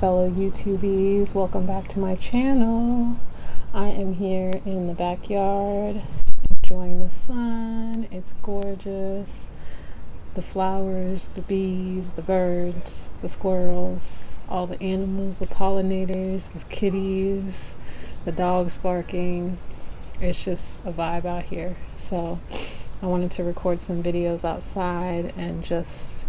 fellow YouTubies, welcome back to my channel. I am here in the backyard enjoying the sun. It's gorgeous. The flowers, the bees, the birds, the squirrels, all the animals, the pollinators, the kitties, the dogs barking. It's just a vibe out here. So I wanted to record some videos outside and just,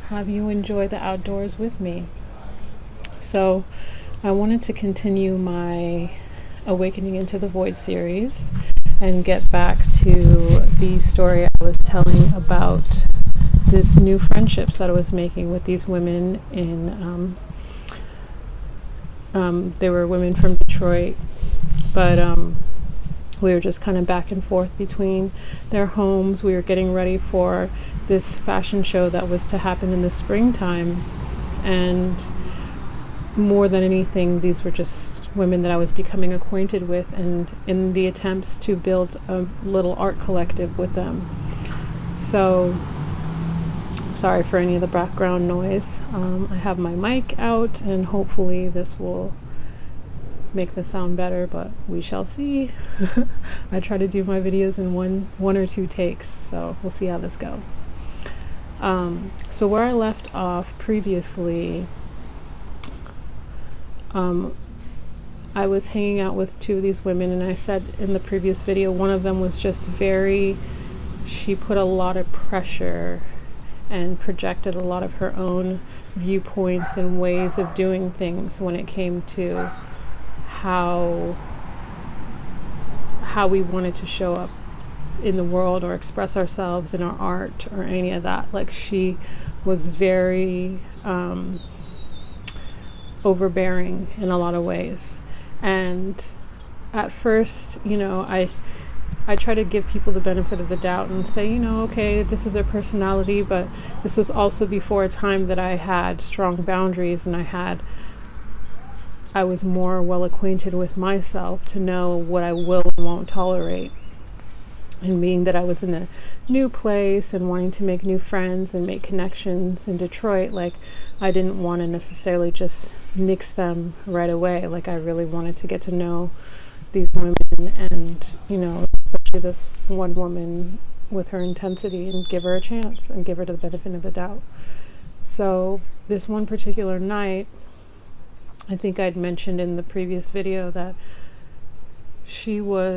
have you enjoy the outdoors with me. So I wanted to continue my Awakening into the Void series and get back to the story I was telling about this new friendships that I was making with these women in they were women from Detroit, but we were just kind of back and forth between their homes. We were getting ready for this fashion show that was to happen in the springtime, and more than anything, these were just women that I was becoming acquainted with, and in the attempts to build a little art collective with them. So sorry for any of the background noise. I have my mic out and hopefully this will make the sound better, but we shall see. I try to do my videos in one or two takes, so we'll see how this goes. So where I left off previously, I was hanging out with two of these women, and I said in the previous video, one of them was just she put a lot of pressure and projected a lot of her own viewpoints and ways of doing things when it came to how we wanted to show up in the world or express ourselves in our art or any of that. Like, she was very overbearing in a lot of ways. And at first, I try to give people the benefit of the doubt and say, okay, this is their personality, but this was also before a time that I had strong boundaries, and I was more well acquainted with myself to know what I will and won't tolerate. And being that I was in a new place and wanting to make new friends and make connections in Detroit, like, I didn't want to necessarily just nix them right away. Like, I really wanted to get to know these women and, especially this one woman with her intensity, and give her a chance and give her the benefit of the doubt. So this one particular night, I think I'd mentioned in the previous video that she's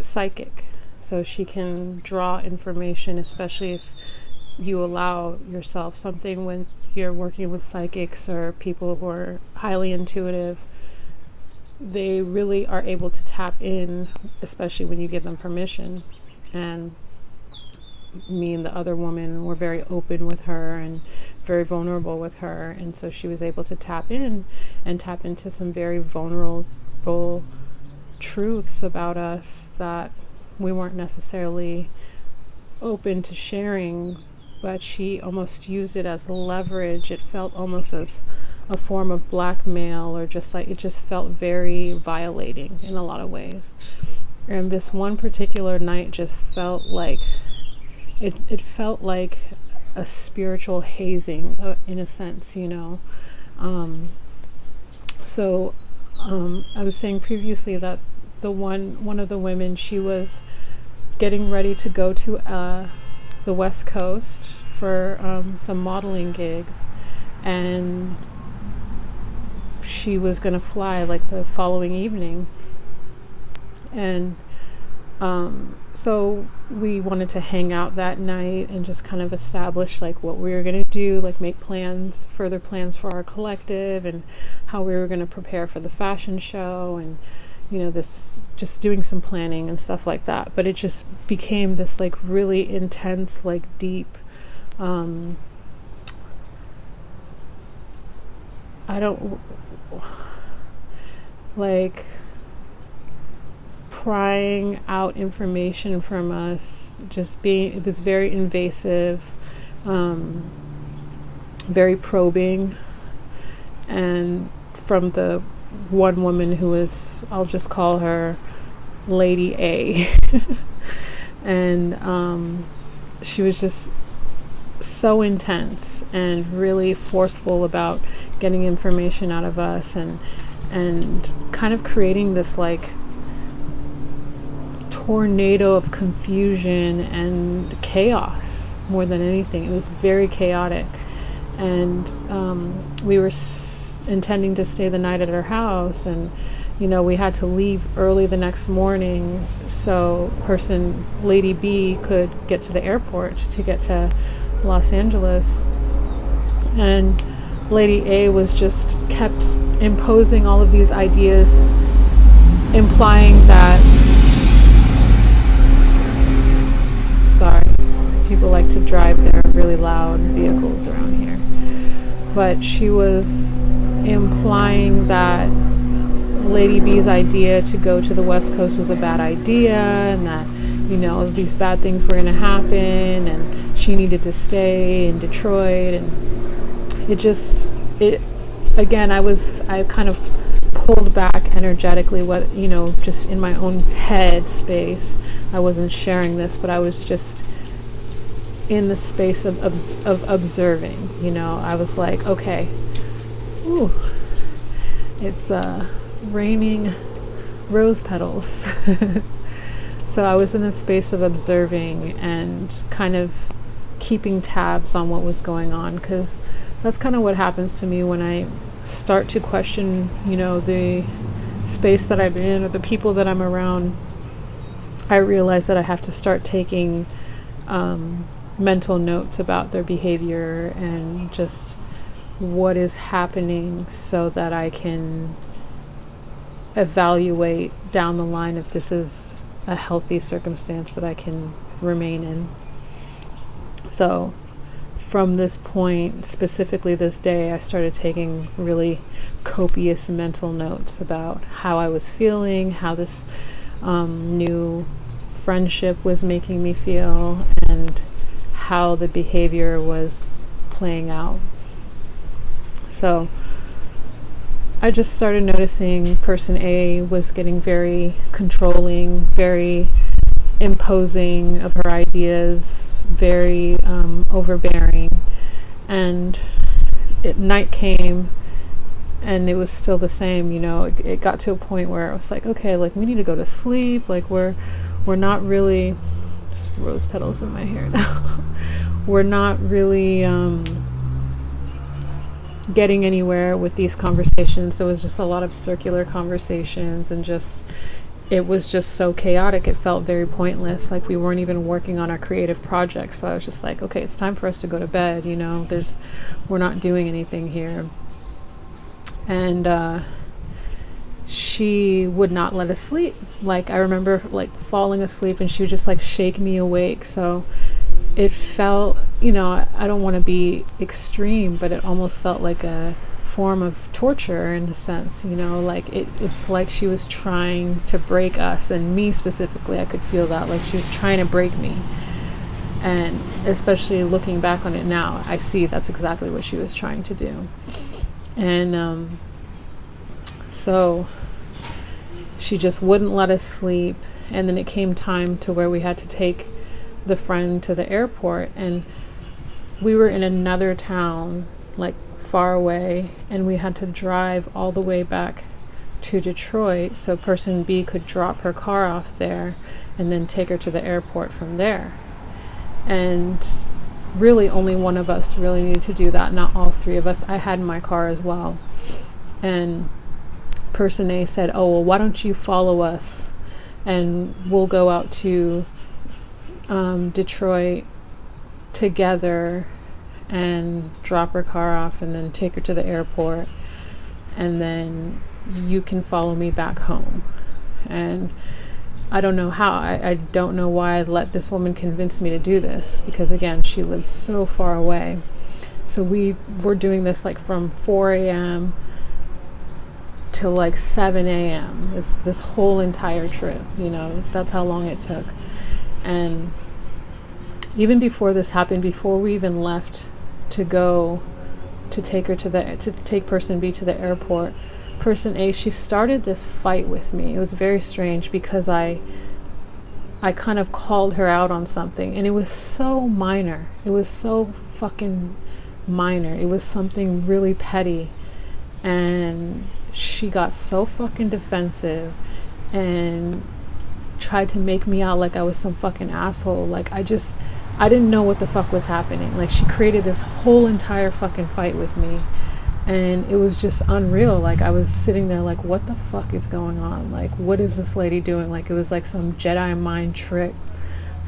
psychic, so she can draw information, especially if you allow yourself something. When you're working with psychics or people who are highly intuitive, they really are able to tap in, especially when you give them permission. And me and the other woman were very open with her and very vulnerable with her, and so she was able to tap into some very vulnerable truths about us that we weren't necessarily open to sharing, but she almost used it as leverage. It felt almost as a form of blackmail, or just like, it just felt very violating in a lot of ways. And this one particular night just felt like it felt like a spiritual hazing, in a sense, So I was saying previously that one of the women, she was getting ready to go to the West Coast for some modeling gigs, and she was going to fly like the following evening. And so we wanted to hang out that night and just kind of establish like what we were going to do, like make further plans for our collective, and how we were going to prepare for the fashion show, and this, just doing some planning and stuff like that. But it just became this like really intense, like deep, prying out information from us. It was very invasive, very probing. And from the one woman who was, I'll just call her Lady A, and she was just so intense and really forceful about getting information out of us, and kind of creating this like tornado of confusion and chaos more than anything. It was very chaotic. And we were intending to stay the night at her house, and we had to leave early the next morning so Lady B could get to the airport to get to Los Angeles. And Lady A was just kept imposing all of these ideas, implying that, sorry, people like to drive their really loud vehicles around here, but she was implying that Lady B's idea to go to the West Coast was a bad idea, and that these bad things were going to happen, and she needed to stay in Detroit. And I kind of pulled back energetically, just in my own head space. I wasn't sharing this, but I was just in the space of observing. I was like, okay, ooh, it's raining rose petals. So I was in a space of observing and kind of keeping tabs on what was going on, because that's kind of what happens to me when I start to question, the space that I'm in or the people that I'm around. I realize that I have to start taking mental notes about their behavior and just what is happening, so that I can evaluate down the line if this is a healthy circumstance that I can remain in. So from this point, specifically this day, I started taking really copious mental notes about how I was feeling, how this new friendship was making me feel, and how the behavior was playing out. So I just started noticing person A was getting very controlling, very imposing of her ideas, very overbearing. And night came, and it was still the same. It got to a point where I was like, okay, like we need to go to sleep. Like we're not really, just rose petals in my hair now. We're not really getting anywhere with these conversations. There was just a lot of circular conversations, and it was just so chaotic. It felt very pointless, like we weren't even working on our creative projects. So I was just like, okay, it's time for us to go to bed. We're not doing anything here. And she would not let us sleep. Like I remember like falling asleep, and she would just like shake me awake. So it felt, I don't want to be extreme, but it almost felt like a form of torture in a sense, like it's like she was trying to break us, and me specifically. I could feel that, like she was trying to break me. And especially looking back on it now, I see that's exactly what she was trying to do. And so she just wouldn't let us sleep. And then it came time to where we had to take the friend to the airport, and we were in another town, like far away, and we had to drive all the way back to Detroit so person B could drop her car off there and then take her to the airport from there. And really only one of us really needed to do that, not all three of us. I had my car as well. And person A said, oh, well, why don't you follow us and we'll go out to Detroit together and drop her car off and then take her to the airport, and then you can follow me back home. And I don't know how, I don't know why I let this woman convince me to do this, because again, she lives so far away. So we were doing this like from 4 a.m. to like 7 a.m. This whole entire trip, that's how long it took. And even before this happened, before we even left to go to take her to take person B to the airport, person A, she started this fight with me. It was very strange because I kind of called her out on something, and it was so minor. It was so fucking minor. It was something really petty. And she got so fucking defensive and tried to make me out like I was some fucking asshole. Like, I didn't know what the fuck was happening. Like, she created this whole entire fucking fight with me. And it was just unreal. Like, I was sitting there like, what the fuck is going on? Like, what is this lady doing? Like, it was like some Jedi mind trick,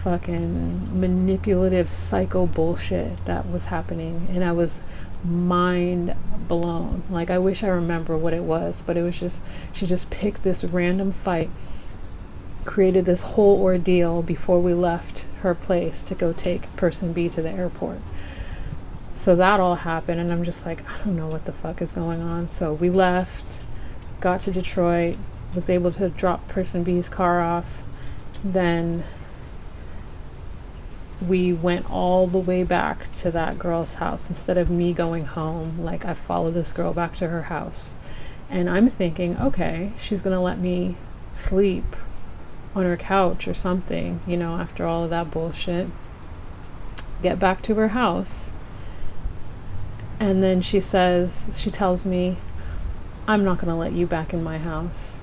fucking manipulative psycho bullshit that was happening. And I was mind blown. Like, I wish I remember what it was, but it was just, she just picked this random fight, created this whole ordeal before we left her place to go take person B to the airport. So that all happened, and I'm just like, I don't know what the fuck is going on. So we left, got to Detroit, was able to drop person B's car off. Then we went all the way back to that girl's house. Instead of me going home, like, I followed this girl back to her house. And I'm thinking, okay, she's gonna let me sleep on her couch or something, you know, after all of that bullshit. Get back to her house. And then she tells me, I'm not gonna let you back in my house.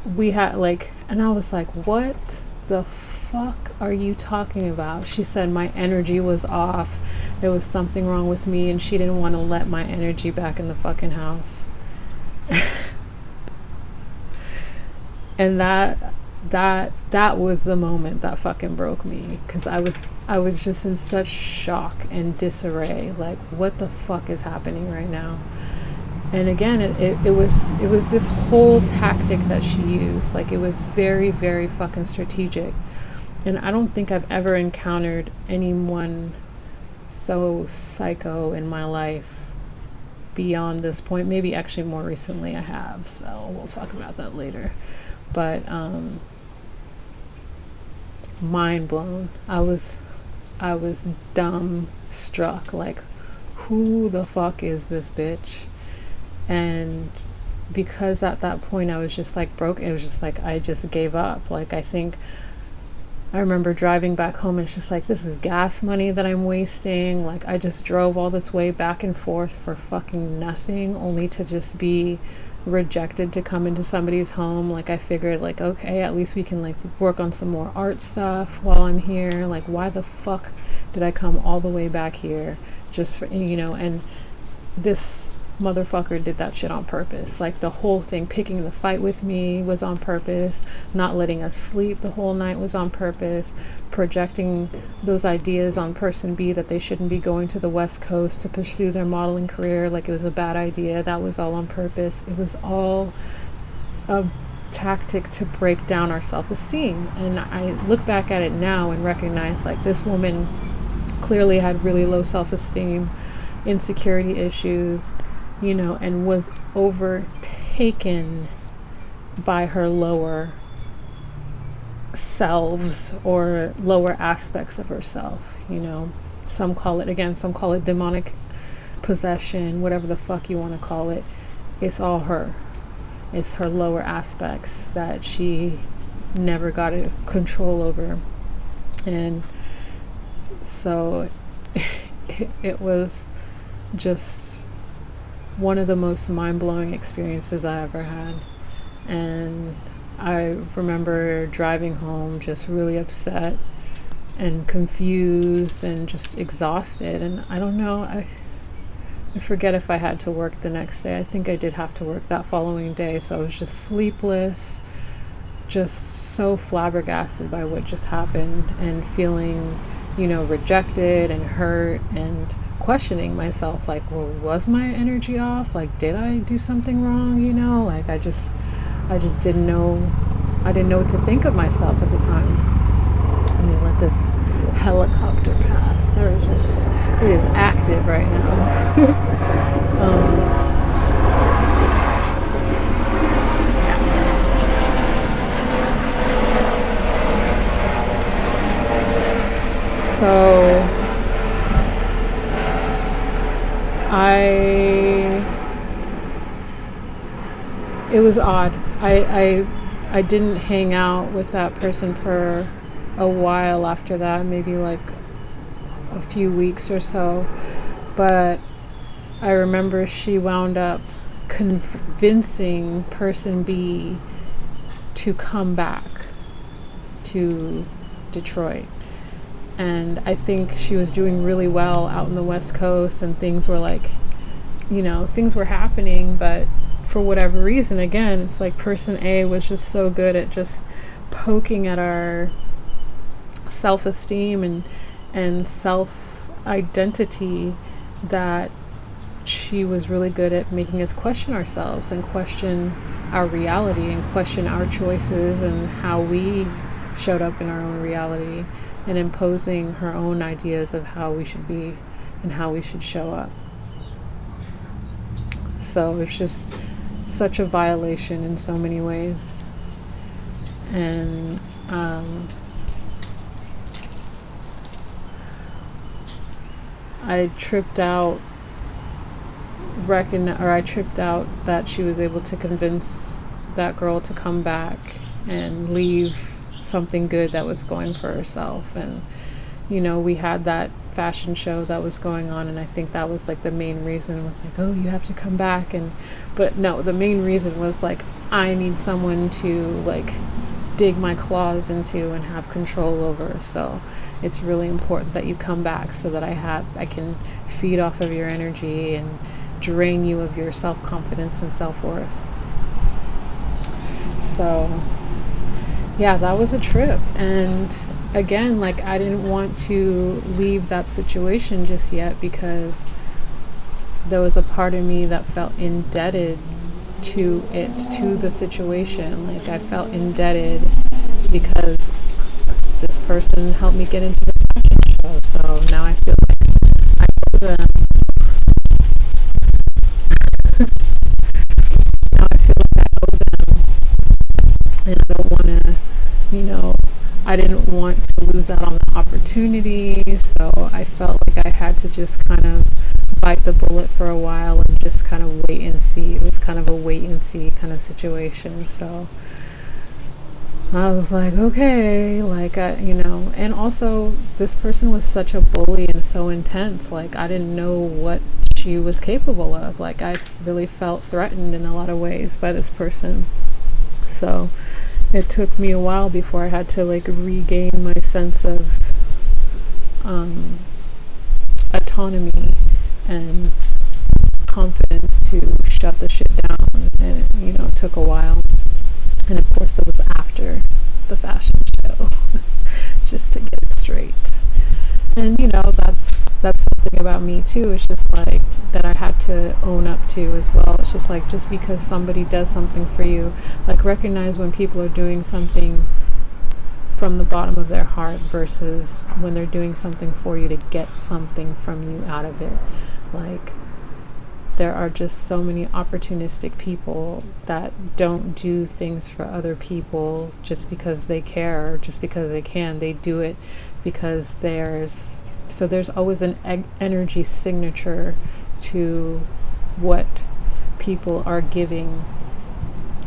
And I was like, what the fuck are you talking about? She said my energy was off. There was something wrong with me, and she didn't want to let my energy back in the fucking house. And that was the moment that fucking broke me, because I was just in such shock and disarray. Like, what the fuck is happening right now? And again, it was this whole tactic that she used. Like, it was very, very fucking strategic. And I don't think I've ever encountered anyone so psycho in my life beyond this point. Maybe actually more recently I have, so we'll talk about that later. But mind blown. I was dumb struck. Like, who the fuck is this bitch? And because at that point I was just like broke, it was just like I just gave up. Like, I remember driving back home, and it's just like, this is gas money that I'm wasting. Like, I just drove all this way back and forth for fucking nothing, only to just be rejected to come into somebody's home. Like, I figured, like, okay, at least we can like work on some more art stuff while I'm here. Like, why the fuck did I come all the way back here just for, you know? And this motherfucker did that shit on purpose. Like, the whole thing, picking the fight with me was on purpose. Not letting us sleep the whole night was on purpose. Projecting those ideas on person B that they shouldn't be going to the West Coast to pursue their modeling career, like it was a bad idea. That was all on purpose. It was all a tactic to break down our self-esteem. And I look back at it now and recognize, like, this woman clearly had really low self-esteem, insecurity issues, you know, and was overtaken by her lower selves or lower aspects of herself, you know. Some call it demonic possession, whatever the fuck you want to call it. It's all her. It's her lower aspects that she never got control over. And so it was just one of the most mind-blowing experiences I ever had. And I remember driving home just really upset and confused and just exhausted. And I don't know, I forget if I had to work the next day. I think I did have to work that following day. So I was just sleepless, just so flabbergasted by what just happened, and feeling, you know, rejected and hurt, and questioning myself, like, well, was my energy off? Like, did I do something wrong? You know, like, I just didn't know. I didn't know what to think of myself at the time. Let me let this helicopter pass. It is active right now. So it was odd. I didn't hang out with that person for a while after that, maybe like a few weeks or so. But I remember she wound up convincing person B to come back to Detroit. And I think she was doing really well out in the West Coast, and things were like, things were happening, but for whatever reason, again, it's like person A was just so good at just poking at our self-esteem and self-identity that she was really good at making us question ourselves and question our reality and question our choices and how we showed up in our own reality, and imposing her own ideas of how we should be and how we should show up. So it's just such a violation in so many ways. And I tripped out that she was able to convince that girl to come back and leave something good that was going for herself. And we had that fashion show that was going on, and I think that was like the main reason, was like, oh, you have to come back. But no, the main reason was like, I need someone to like dig my claws into and have control over. So it's really important that you come back so that I can feed off of your energy and drain you of your self-confidence and self-worth. So yeah, that was a trip. And again, like, I didn't want to leave that situation just yet, because there was a part of me that felt indebted to the situation. Like, I felt indebted because this person helped me get into the fashion show. So now I feel like I owe them. Now I feel like I owe them, and I don't want to, I didn't want to lose out on the opportunity. So I felt like I had to just kind of bite the bullet for a while and just kind of wait and see. It was kind of a wait and see kind of situation. So I was like, okay, like, and also this person was such a bully and so intense. Like, I didn't know what she was capable of. Like, I really felt threatened in a lot of ways by this person. So it took me a while before I had to like regain my sense of autonomy and confidence to shut the shit down. And it took a while. And of course that was after the fashion show, just to get it straight. And that's something about me too. It's just like that I had to own up to as well. It's just like, just because somebody does something for you, like, recognize when people are doing something from the bottom of their heart versus when they're doing something for you to get something from you out of it. Like, there are just so many opportunistic people that don't do things for other people just because they care or just because they can. They do it because there's always an energy signature to what people are giving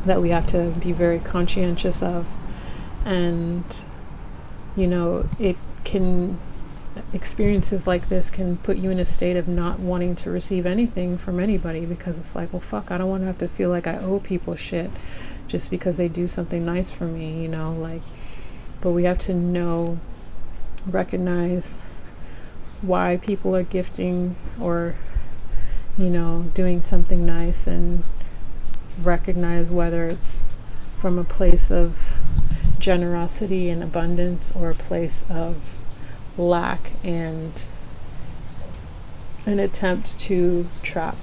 that we have to be very conscientious of. And experiences like this can put you in a state of not wanting to receive anything from anybody, because it's like, well, fuck, I don't want to have to feel like I owe people shit just because they do something nice for me, but we have to recognize why people are gifting or doing something nice, and recognize whether it's from a place of generosity and abundance or a place of lack and an attempt to trap.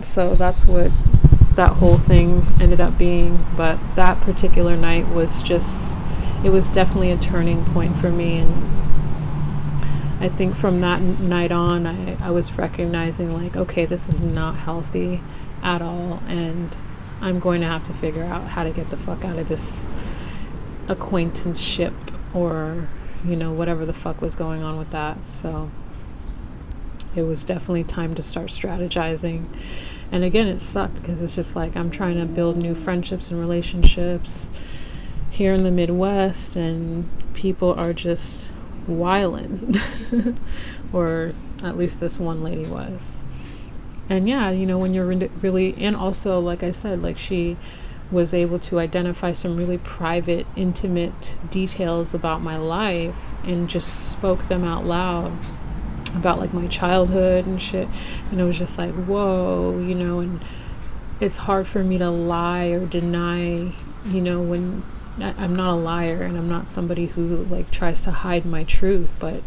So that's what that whole thing ended up being. But that particular night was definitely a turning point for me. And I think from that night on, I was recognizing, like, okay, this is not healthy at all, and I'm going to have to figure out how to get the fuck out of this acquaintanceship, or whatever the fuck was going on with that. So it was definitely time to start strategizing. And again, it sucked because it's just like, I'm trying to build new friendships and relationships here in the Midwest, and people are just wildin'. Or at least this one lady was. And yeah, when you're really, and also, like I said, like she was able to identify some really private, intimate details about my life and just spoke them out loud about like my childhood and shit. And it was just like, whoa, and it's hard for me to lie or deny, when I'm not a liar, and I'm not somebody who like tries to hide my truth, but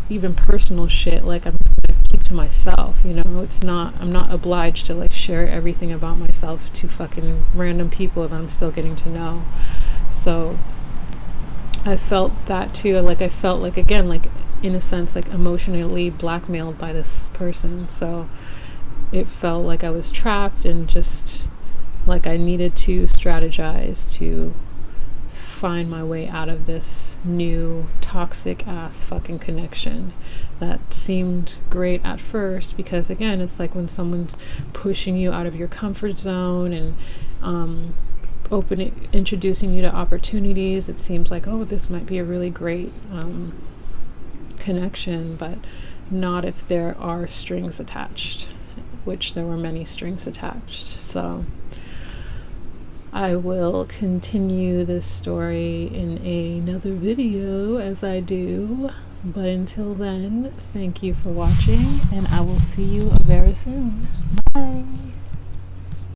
even personal shit, like I'm gonna keep to myself. I'm not obliged to like share everything about myself to fucking random people that I'm still getting to know. So I felt that too. Like I felt like, again, like in a sense, like emotionally blackmailed by this person. So it felt like I was trapped, and just like I needed to strategize to find my way out of this new toxic ass fucking connection that seemed great at first, because again, it's like when someone's pushing you out of your comfort zone and introducing you to opportunities, it seems like, oh, this might be a really great connection, but not if there are strings attached, which there were many strings attached. So I will continue this story in another video as I do. But until then, thank you for watching, and I will see you very soon. Bye.